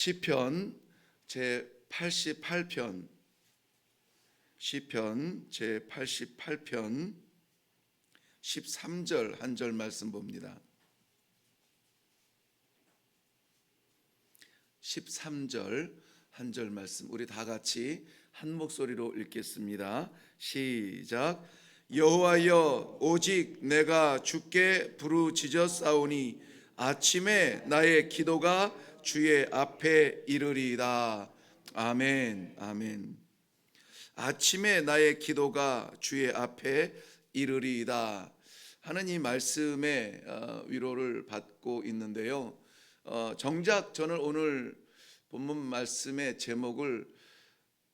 시편 제 88편 시편 제 88편 13절 한 절 말씀 봅니다. 13절 한 절 말씀 우리 다 같이 한 목소리로 읽겠습니다. 시작. 여호와여 오직 내가 주께 부르짖었사오니 아침에 나의 기도가 주의 앞에 이르리이다. 아멘. 아멘. 아침에 나의 기도가 주의 앞에 이르리이다 하는 이 말씀에 위로를 받고 있는데요. 정작 저는 오늘 본문 말씀의 제목을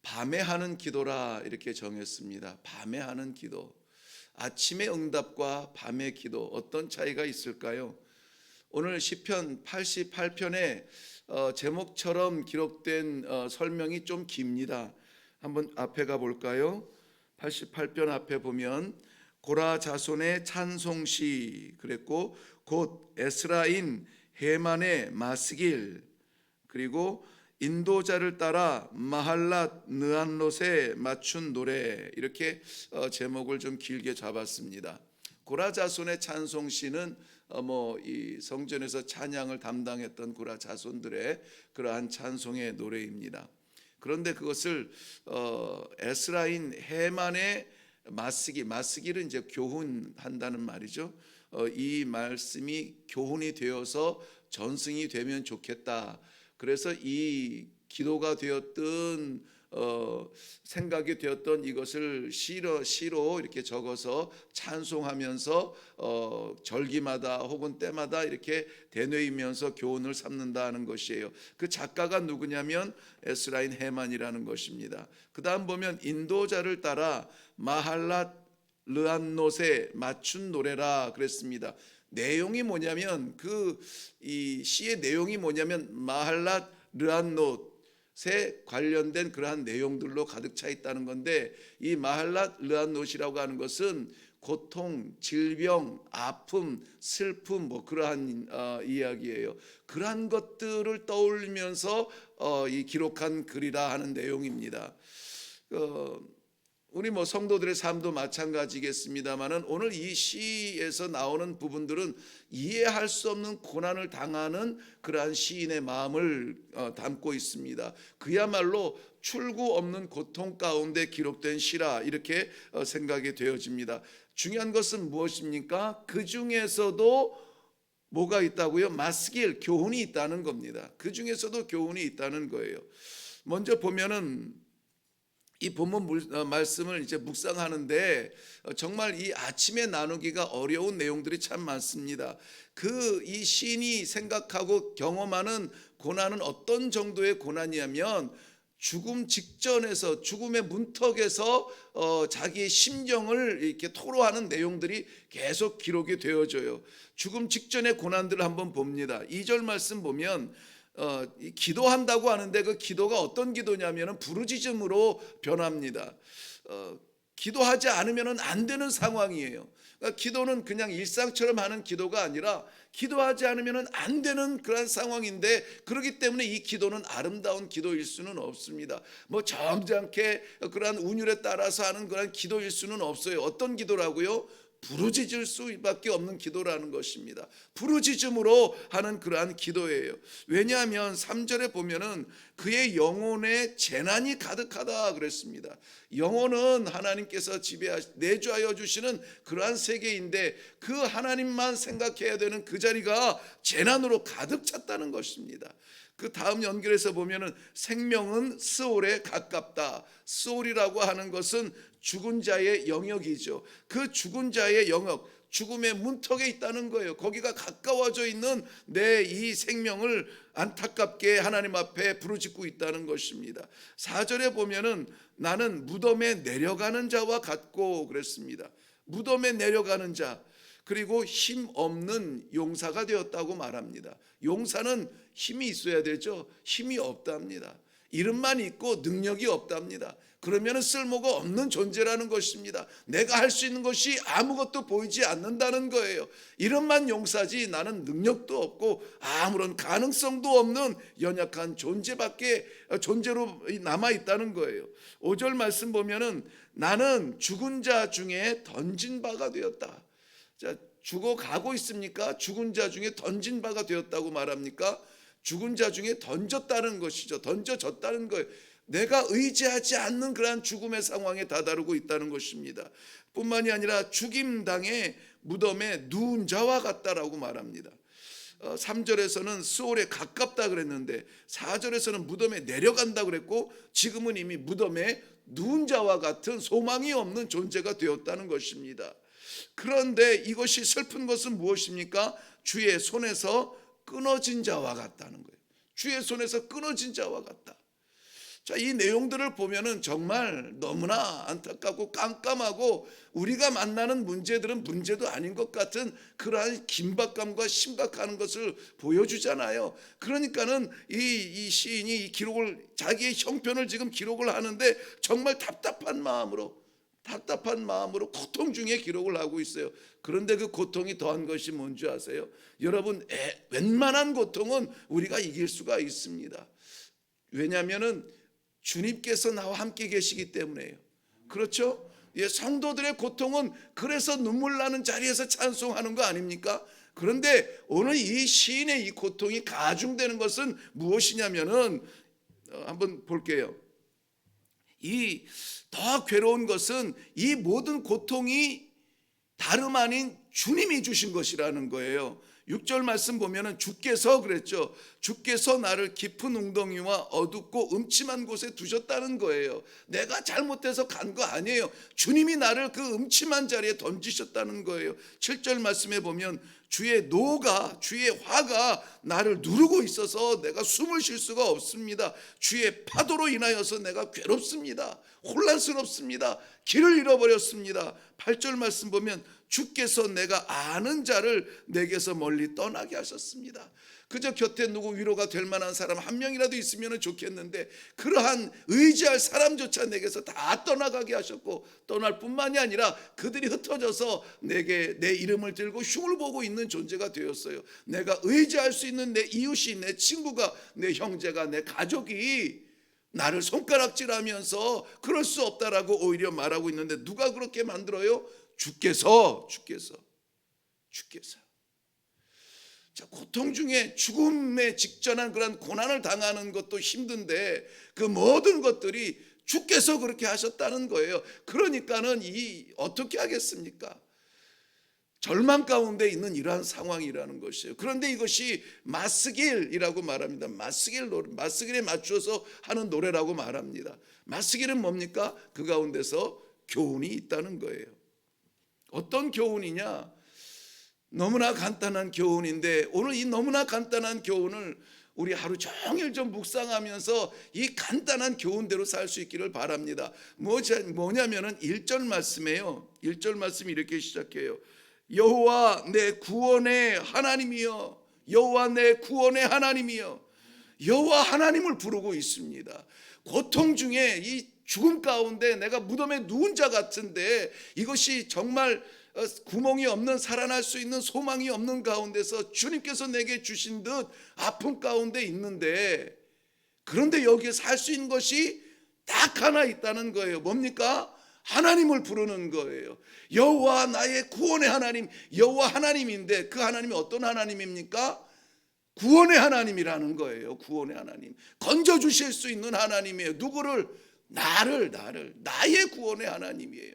밤에 하는 기도라 이렇게 정했습니다. 밤에 하는 기도. 아침의 응답과 밤의 기도 어떤 차이가 있을까요? 오늘 시편 88편의 제목처럼 기록된 설명이 좀 깁니다. 한번 앞에 가볼까요? 88편 앞에 보면 고라 자손의 찬송시 그랬고 곧 에스라인 헤만의 마스길 그리고 인도자를 따라 마할랏 느안롯에 맞춘 노래 이렇게 제목을 좀 길게 잡았습니다. 고라 자손의 찬송시는 이 성전에서 찬양을 담당했던 고라 자손들의 그러한 찬송의 노래입니다. 그런데 그것을 에스라인 헤만의 마스길은 이제 교훈한다는 말이죠. 이 말씀이 교훈이 되어서 전승이 되면 좋겠다. 그래서 이 기도가 되었던 생각이 되었던 이것을 시로 이렇게 적어서 찬송하면서 절기마다 혹은 때마다 이렇게 되뇌이면서 교훈을 삼는다는 것이에요. 그 작가가 누구냐면 에스라인 헤만이라는 것입니다. 그 다음 보면 인도자를 따라 마할랏 르안롯에 맞춘 노래라 그랬습니다. 내용이 뭐냐면 이 시의 내용이 뭐냐면 마할랏 르안롯에 관련된 그러한 내용들로 가득 차 있다는 건데 이 마할랏 르안롯이라고 하는 것은 고통, 질병, 아픔, 슬픔 그러한 이야기예요. 그러한 것들을 떠올리면서 이 기록한 글이라 하는 내용입니다. 우리 성도들의 삶도 마찬가지겠습니다만은 오늘 이 시에서 나오는 부분들은 이해할 수 없는 고난을 당하는 그러한 시인의 마음을 담고 있습니다. 그야말로 출구 없는 고통 가운데 기록된 시라 이렇게 생각이 되어집니다. 중요한 것은 무엇입니까? 그 중에서도 뭐가 있다고요? 마스길, 교훈이 있다는 겁니다. 그 중에서도 교훈이 있다는 거예요. 먼저 보면은 이 본문 말씀을 이제 묵상하는데 정말 이 아침에 나누기가 어려운 내용들이 참 많습니다. 이 시인이 생각하고 경험하는 고난은 어떤 정도의 고난이냐면 죽음 직전에서 죽음의 문턱에서 자기의 심정을 이렇게 토로하는 내용들이 계속 기록이 되어져요. 죽음 직전의 고난들을 한번 봅니다. 2절 말씀 보면 기도한다고 하는데 그 기도가 어떤 기도냐면 부르짖음으로 변합니다. 기도하지 않으면 안 되는 상황이에요. 그러니까 기도는 그냥 일상처럼 하는 기도가 아니라 기도하지 않으면 안 되는 그런 상황인데 그렇기 때문에 이 기도는 아름다운 기도일 수는 없습니다. 점잖게 그러한 운율에 따라서 하는 그런 기도일 수는 없어요. 어떤 기도라고요? 부르짖을 수밖에 없는 기도라는 것입니다. 부르짖음으로 하는 그러한 기도예요. 왜냐하면 3절에 보면은 그의 영혼에 재난이 가득하다 그랬습니다. 영혼은 하나님께서 내주하여 주시는 그러한 세계인데 그 하나님만 생각해야 되는 그 자리가 재난으로 가득 찼다는 것입니다. 그 다음 연결해서 보면은 생명은 스올에 가깝다. 스올이라고 하는 것은 죽은 자의 영역이죠. 그 죽은 자의 영역, 죽음의 문턱에 있다는 거예요. 거기가 가까워져 있는 내 이 생명을 안타깝게 하나님 앞에 부르짖고 있다는 것입니다. 4절에 보면은 나는 무덤에 내려가는 자와 같고 그랬습니다. 무덤에 내려가는 자 그리고 힘 없는 용사가 되었다고 말합니다. 용사는 힘이 있어야 되죠. 힘이 없답니다. 이름만 있고 능력이 없답니다. 그러면 쓸모가 없는 존재라는 것입니다. 내가 할 수 있는 것이 아무것도 보이지 않는다는 거예요. 이름만 용사지 나는 능력도 없고 아무런 가능성도 없는 연약한 존재로 남아 있다는 거예요. 5절 말씀 보면은 나는 죽은 자 중에 던진 바가 되었다. 자, 죽어가고 있습니까? 죽은 자 중에 던진 바가 되었다고 말합니까? 죽은 자 중에 던졌다는 것이죠. 던져졌다는 거예요. 내가 의지하지 않는 그러한 죽음의 상황에 다다르고 있다는 것입니다. 뿐만이 아니라 죽임당의 무덤에 누운 자와 같다라고 말합니다. 3절에서는 스올에 가깝다 그랬는데 4절에서는 무덤에 내려간다 그랬고 지금은 이미 무덤에 누운 자와 같은 소망이 없는 존재가 되었다는 것입니다. 그런데 이것이 슬픈 것은 무엇입니까? 주의 손에서 끊어진 자와 같다는 거예요. 주의 손에서 끊어진 자와 같다. 자, 이 내용들을 보면은 정말 너무나 안타깝고 깜깜하고 우리가 만나는 문제들은 문제도 아닌 것 같은 그러한 긴박감과 심각한 것을 보여주잖아요. 그러니까는 이 시인이 이 기록을 자기의 형편을 지금 기록을 하는데 정말 답답한 마음으로 고통 중에 기록을 하고 있어요. 그런데 그 고통이 더한 것이 뭔지 아세요? 여러분, 웬만한 고통은 우리가 이길 수가 있습니다. 왜냐하면은 주님께서 나와 함께 계시기 때문에요. 그렇죠? 예, 성도들의 고통은 그래서 눈물 나는 자리에서 찬송하는 거 아닙니까? 그런데 오늘 이 시인의 이 고통이 가중되는 것은 무엇이냐면은 한번 볼게요. 이 더 괴로운 것은 이 모든 고통이 다름 아닌 주님이 주신 것이라는 거예요. 6절 말씀 보면은 주께서 그랬죠. 주께서 나를 깊은 웅덩이와 어둡고 음침한 곳에 두셨다는 거예요. 내가 잘못해서 간 거 아니에요. 주님이 나를 그 음침한 자리에 던지셨다는 거예요. 7절 말씀에 보면 주의 화가 나를 누르고 있어서 내가 숨을 쉴 수가 없습니다. 주의 파도로 인하여서 내가 괴롭습니다. 혼란스럽습니다. 길을 잃어버렸습니다. 8절 말씀 보면 주께서 내가 아는 자를 내게서 멀리 떠나게 하셨습니다. 그저 곁에 누구 위로가 될 만한 사람 한 명이라도 있으면 좋겠는데 그러한 의지할 사람조차 내게서 다 떠나가게 하셨고 떠날 뿐만이 아니라 그들이 흩어져서 내게 내 이름을 들고 흉을 보고 있는 존재가 되었어요. 내가 의지할 수 있는 내 이웃이, 내 친구가, 내 형제가, 내 가족이 나를 손가락질하면서 그럴 수 없다라고 오히려 말하고 있는데 누가 그렇게 만들어요? 주께서. 자, 고통 중에 죽음에 직전한 그런 고난을 당하는 것도 힘든데 그 모든 것들이 주께서 그렇게 하셨다는 거예요. 그러니까는 어떻게 하겠습니까? 절망 가운데 있는 이러한 상황이라는 것이에요. 그런데 이것이 마스길이라고 말합니다. 마스길에 맞춰서 하는 노래라고 말합니다. 마스길은 뭡니까? 그 가운데서 교훈이 있다는 거예요. 어떤 교훈이냐? 너무나 간단한 교훈인데 오늘 이 너무나 간단한 교훈을 우리 하루 종일 좀 묵상하면서 이 간단한 교훈대로 살 수 있기를 바랍니다. 뭐냐면은 1절 말씀이에요. 1절 말씀이 이렇게 시작해요. 여호와 내 구원의 하나님이여, 여호와 내 구원의 하나님이여. 여호와 하나님을 부르고 있습니다. 고통 중에 이 죽음 가운데 내가 무덤에 누운 자 같은데 이것이 정말 구멍이 없는, 살아날 수 있는 소망이 없는 가운데서 주님께서 내게 주신 듯 아픔 가운데 있는데, 그런데 여기에 살 수 있는 것이 딱 하나 있다는 거예요. 뭡니까? 하나님을 부르는 거예요. 여호와 나의 구원의 하나님, 여호와 하나님인데 그 하나님이 어떤 하나님입니까? 구원의 하나님이라는 거예요. 구원의 하나님, 건져주실 수 있는 하나님이에요. 누구를? 나를, 나의 구원의 하나님이에요.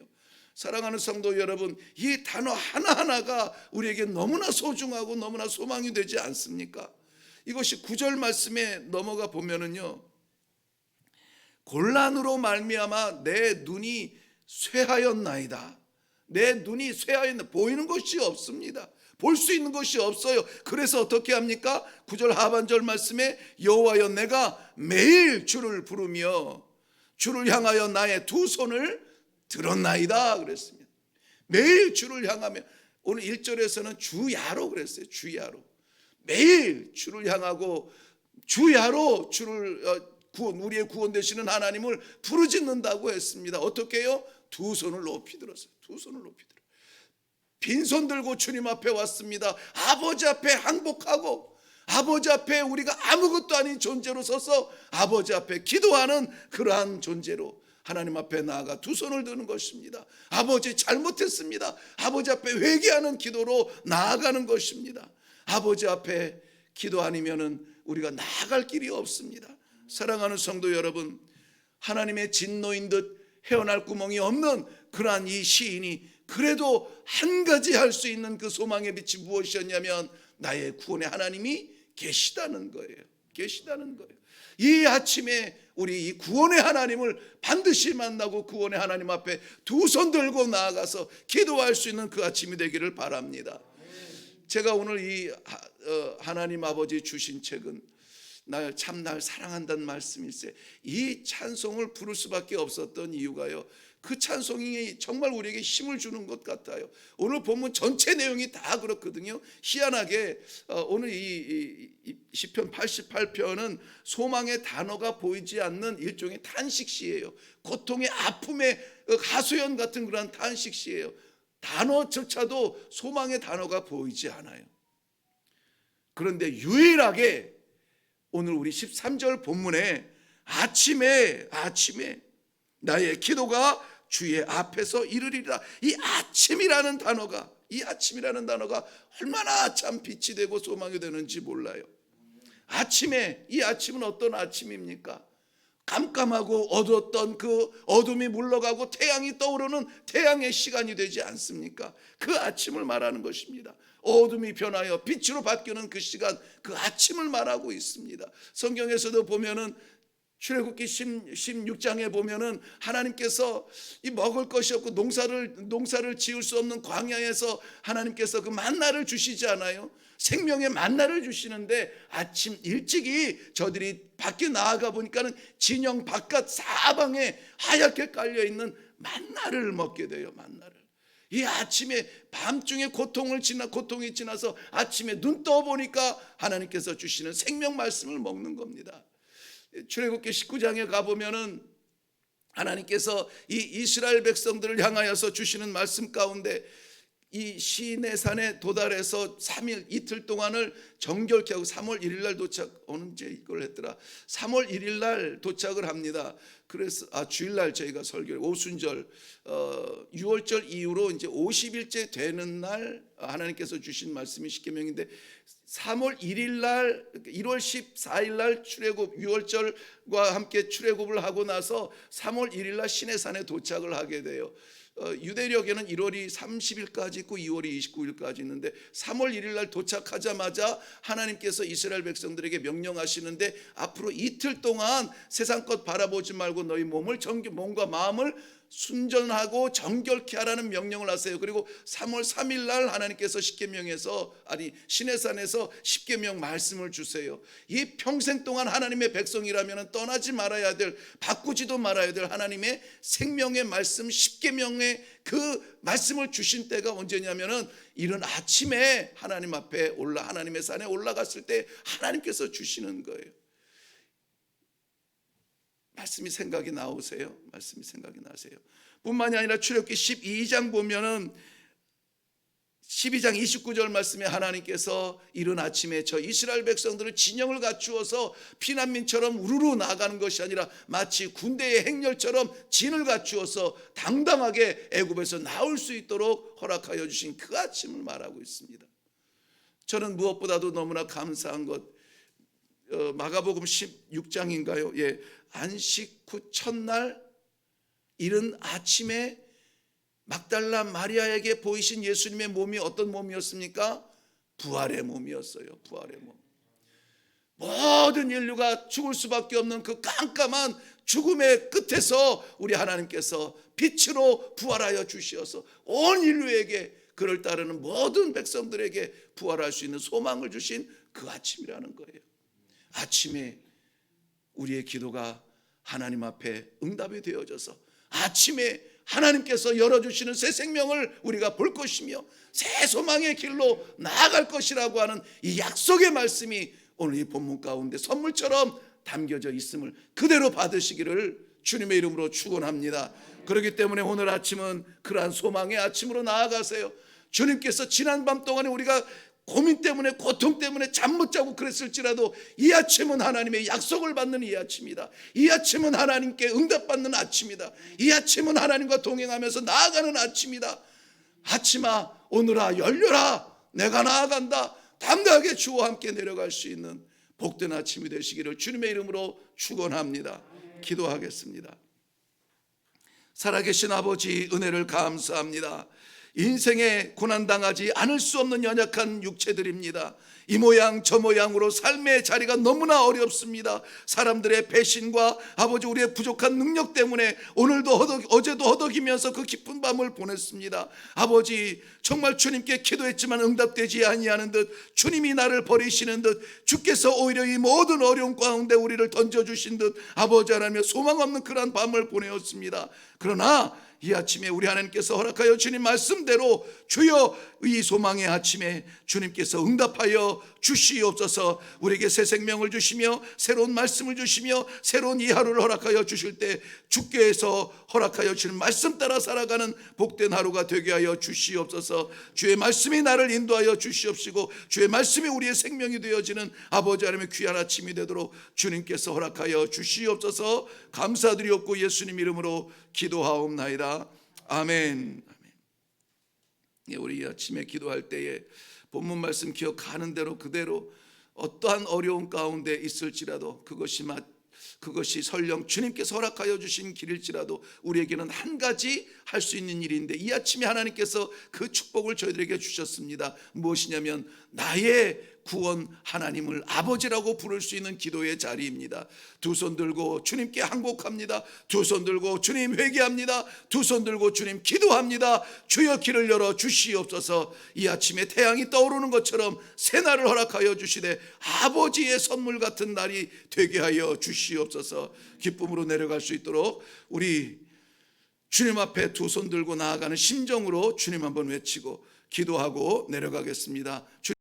사랑하는 성도 여러분, 이 단어 하나하나가 우리에게 너무나 소중하고 너무나 소망이 되지 않습니까? 이것이 9절 말씀에 넘어가 보면은요, 곤란으로 말미암아 내 눈이 쇠하였나이다. 내 눈이 쇠하였나, 보이는 것이 없습니다. 볼 수 있는 것이 없어요. 그래서 어떻게 합니까? 9절 하반절 말씀에 여호와여 내가 매일 주를 부르며 주를 향하여 나의 두 손을 들었나이다 그랬습니다. 매일 주를 향하며, 오늘 1절에서는 주야로 그랬어요. 주야로 매일 주를 향하고 주야로 주를 우리의 구원 되시는 하나님을 부르짖는다고 했습니다. 어떻게 해요? 두 손을 높이 들었어요. 두 손을 높이 들어. 빈손 들고 주님 앞에 왔습니다. 아버지 앞에 항복하고 아버지 앞에 우리가 아무것도 아닌 존재로 서서 아버지 앞에 기도하는 그러한 존재로 하나님 앞에 나아가 두 손을 드는 것입니다. 아버지 잘못했습니다. 아버지 앞에 회개하는 기도로 나아가는 것입니다. 아버지 앞에 기도 아니면은 우리가 나아갈 길이 없습니다. 사랑하는 성도 여러분, 하나님의 진노인 듯 헤어날 구멍이 없는 그러한 이 시인이 그래도 한 가지 할 수 있는 그 소망의 빛이 무엇이었냐면 나의 구원의 하나님이 계시다는 거예요. 계시다는 거예요. 이 아침에 우리 이 구원의 하나님을 반드시 만나고 구원의 하나님 앞에 두 손 들고 나아가서 기도할 수 있는 그 아침이 되기를 바랍니다. 제가 오늘 이 하나님 아버지 주신 책은 날 사랑한다는 말씀일세. 이 찬송을 부를 수밖에 없었던 이유가요, 그 찬송이 정말 우리에게 힘을 주는 것 같아요. 오늘 본문 전체 내용이 다 그렇거든요. 희한하게 오늘 이 시편 88편은 소망의 단어가 보이지 않는 일종의 탄식시예요. 고통의 아픔의 하소연 같은 그런 탄식시예요. 단어조차도 소망의 단어가 보이지 않아요. 그런데 유일하게 오늘 우리 13절 본문에 아침에 나의 기도가 주의 앞에서 이르리라. 이 아침이라는 단어가 얼마나 참 빛이 되고 소망이 되는지 몰라요. 아침에, 이 아침은 어떤 아침입니까? 깜깜하고 어두웠던 그 어둠이 물러가고 태양이 떠오르는 태양의 시간이 되지 않습니까? 그 아침을 말하는 것입니다. 어둠이 변하여 빛으로 바뀌는 그 시간, 그 아침을 말하고 있습니다. 성경에서도 보면은 출애굽기 16장에 보면은 하나님께서 이 먹을 것이 없고 농사를 지을 수 없는 광야에서 하나님께서 그 만나를 주시지 않아요? 생명의 만나를 주시는데 아침 일찍이 저들이 밖에 나아가 보니까는 진영 바깥 사방에 하얗게 깔려 있는 만나를 먹게 돼요. 만나를. 이 아침에 밤중에 고통이 지나서 아침에 눈 떠 보니까 하나님께서 주시는 생명 말씀을 먹는 겁니다. 출애굽기 19장에 가보면은 하나님께서 이 이스라엘 백성들을 향하여서 주시는 말씀 가운데 이 시내 산에 도달해서 3일 이틀 동안을 정결케 하고 3월 1일 날 언제 이걸 했더라? 3월 1일 날 도착을 합니다. 그래서 주일날 저희가 설교 오순절 6월절 이후로 이제 50일째 되는 날 하나님께서 주신 말씀이 십계명인데 3월 1일 날 1월 14일 날 출애굽 6월절과 함께 출애굽을 하고 나서 3월 1일 날 시내산에 도착을 하게 돼요. 유대력에는 1월이 30일까지 있고 2월이 29일까지 있는데 3월 1일 날 도착하자마자 하나님께서 이스라엘 백성들에게 명령하시는데 앞으로 이틀 동안 세상 것 바라보지 말고 너희 몸과 마음을 순전하고 정결케 하라는 명령을 하세요. 그리고 3월 3일 날 하나님께서 시내산에서 십계명 말씀을 주세요. 이 평생 동안 하나님의 백성이라면 떠나지 말아야 될, 바꾸지도 말아야 될 하나님의 생명의 말씀 십계명의 그 말씀을 주신 때가 언제냐면은 이른 아침에 하나님 앞에 하나님의 산에 올라갔을 때 하나님께서 주시는 거예요. 말씀이 생각이 나오세요? 말씀이 생각이 나세요? 뿐만이 아니라 출애굽기 12장 보면은 12장 29절 말씀에 하나님께서 이른 아침에 저 이스라엘 백성들을 진영을 갖추어서 피난민처럼 우르르 나가는 것이 아니라 마치 군대의 행렬처럼 진을 갖추어서 당당하게 애굽에서 나올 수 있도록 허락하여 주신 그 아침을 말하고 있습니다. 저는 무엇보다도 너무나 감사한 것, 마가복음 16장인가요? 예, 안식 후 첫날 이른 아침에 막달라 마리아에게 보이신 예수님의 몸이 어떤 몸이었습니까? 부활의 몸이었어요. 부활의 몸. 모든 인류가 죽을 수밖에 없는 그 깜깜한 죽음의 끝에서 우리 하나님께서 빛으로 부활하여 주시어서 온 인류에게 그를 따르는 모든 백성들에게 부활할 수 있는 소망을 주신 그 아침이라는 거예요. 아침에 우리의 기도가 하나님 앞에 응답이 되어져서 아침에 하나님께서 열어주시는 새 생명을 우리가 볼 것이며 새 소망의 길로 나아갈 것이라고 하는 이 약속의 말씀이 오늘 이 본문 가운데 선물처럼 담겨져 있음을 그대로 받으시기를 주님의 이름으로 축원합니다. 그렇기 때문에 오늘 아침은 그러한 소망의 아침으로 나아가세요. 주님께서 지난 밤 동안에 우리가 고민 때문에, 고통 때문에 잠 못 자고 그랬을지라도 이 아침은 하나님의 약속을 받는 이 아침이다. 이 아침은 하나님께 응답받는 아침이다. 이 아침은 하나님과 동행하면서 나아가는 아침이다. 아침아 오늘아 열려라, 내가 나아간다. 담대하게 주와 함께 내려갈 수 있는 복된 아침이 되시기를 주님의 이름으로 축원합니다. 기도하겠습니다. 살아계신 아버지, 은혜를 감사합니다. 인생에 고난당하지 않을 수 없는 연약한 육체들입니다. 이 모양 저 모양으로 삶의 자리가 너무나 어렵습니다. 사람들의 배신과 아버지 우리의 부족한 능력 때문에 오늘도 어제도 허덕이면서 그 깊은 밤을 보냈습니다. 아버지 정말 주님께 기도했지만 응답되지 아니하는 듯, 주님이 나를 버리시는 듯, 주께서 오히려 이 모든 어려움 가운데 우리를 던져주신 듯 아버지 하나님의 소망 없는 그러한 밤을 보내었습니다. 그러나 이 아침에 우리 하나님께서 허락하여 주님 말씀대로 주여 이 소망의 아침에 주님께서 응답하여 주시옵소서. 우리에게 새 생명을 주시며 새로운 말씀을 주시며 새로운 이 하루를 허락하여 주실 때 주께서 허락하여 주는 말씀 따라 살아가는 복된 하루가 되게 하여 주시옵소서. 주의 말씀이 나를 인도하여 주시옵시고 주의 말씀이 우리의 생명이 되어지는 아버지 하나님의 귀한 아침이 되도록 주님께서 허락하여 주시옵소서. 감사드리옵고 예수님 이름으로 기도하옵나이다. 아멘. 우리 이 아침에 기도할 때에 본문 말씀 기억하는 대로 그대로 어떠한 어려움 가운데 있을지라도 그것이 설령 주님께서 허락하여 주신 길일지라도 우리에게는 한 가지 할 수 있는 일인데 이 아침에 하나님께서 그 축복을 저희들에게 주셨습니다. 무엇이냐면 나의 구원 하나님을 아버지라고 부를 수 있는 기도의 자리입니다. 두 손 들고 주님께 항복합니다. 두 손 들고 주님 회개합니다. 두 손 들고 주님 기도합니다. 주여 길을 열어 주시옵소서. 이 아침에 태양이 떠오르는 것처럼 새날을 허락하여 주시되 아버지의 선물 같은 날이 되게 하여 주시옵소서. 기쁨으로 내려갈 수 있도록 우리 주님 앞에 두 손 들고 나아가는 심정으로 주님 한번 외치고 기도하고 내려가겠습니다.